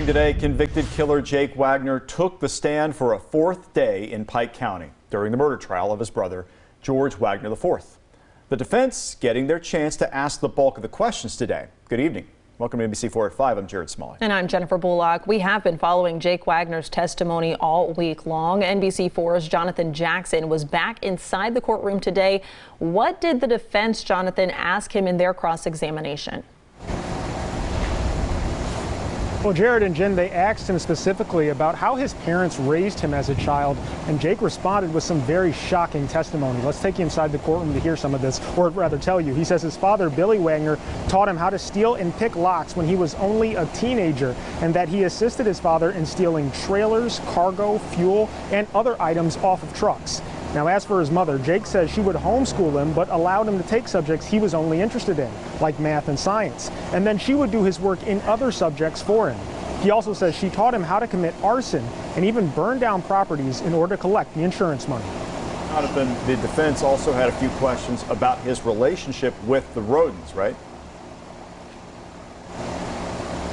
today, convicted killer Jake Wagner took the stand for a fourth day in Pike County during the murder trial of his brother, George Wagner IV. The defense getting their chance to ask the bulk of the questions today. Good evening. Welcome to NBC4 at 5. I'm Jared Smalley. And I'm Jennifer Bullock. We have been following Jake Wagner's testimony all week long. NBC4's Jonathan Jackson was back inside the courtroom today. What did the defense, Jonathan, ask him in their cross-examination? Well, Jared and Jen, they asked him specifically about how his parents raised him as a child, and Jake responded with some very shocking testimony. Let's take you inside the courtroom to hear some of this, or rather tell you. He says his father, Billy Wagner, taught him how to steal and pick locks when he was only a teenager, and that he assisted his father in stealing trailers, cargo, fuel, and other items off of trucks. Now, as for his mother, Jake says she would homeschool him, but allowed him to take subjects he was only interested in, like math and science. And then she would do his work in other subjects for him. He also says she taught him how to commit arson and even burn down properties in order to collect the insurance money. Jonathan, the defense also had a few questions about his relationship with the Rodens, right?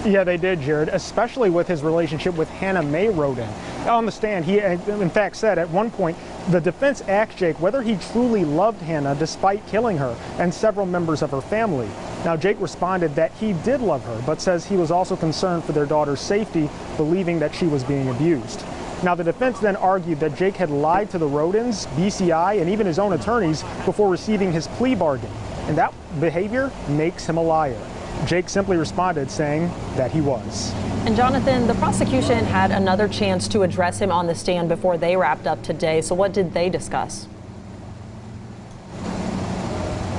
Yeah, they did, Jared, especially with his relationship with Hannah Mae Roden. On the stand, he in fact said at one point, the defense asked Jake whether he truly loved Hannah despite killing her and several members of her family. Now, Jake responded that he did love her, but says he was also concerned for their daughter's safety, believing that she was being abused. Now, the defense then argued that Jake had lied to the Rodens, BCI, and even his own attorneys before receiving his plea bargain, and that behavior makes him a liar. Jake simply responded saying that he was. And Jonathan, the prosecution had another chance to address him on the stand before they wrapped up today. So what did they discuss?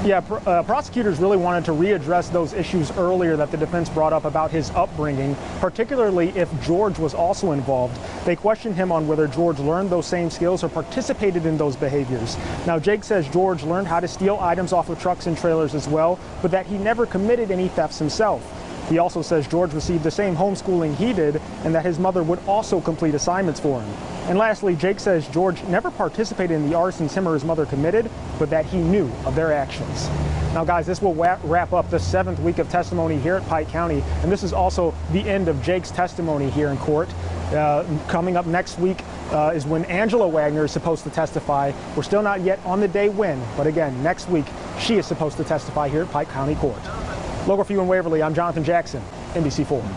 Yeah, prosecutors really wanted to readdress those issues earlier that the defense brought up about his upbringing, particularly if George was also involved. They questioned him on whether George learned those same skills or participated in those behaviors. Now, Jake says George learned how to steal items off of trucks and trailers as well, but that he never committed any thefts himself. He also says George received the same homeschooling he did and that his mother would also complete assignments for him. And lastly, Jake says George never participated in the arsons him or his mother committed, but that he knew of their actions. Now, guys, this will wrap up the 7th week of testimony here at Pike County, and this is also the end of Jake's testimony here in court. Coming up next week is when Angela Wagner is supposed to testify. We're still not yet on the day when, but again, next week she is supposed to testify here at Pike County Court. Local for you in Waverly, I'm Jonathan Jackson, NBC4.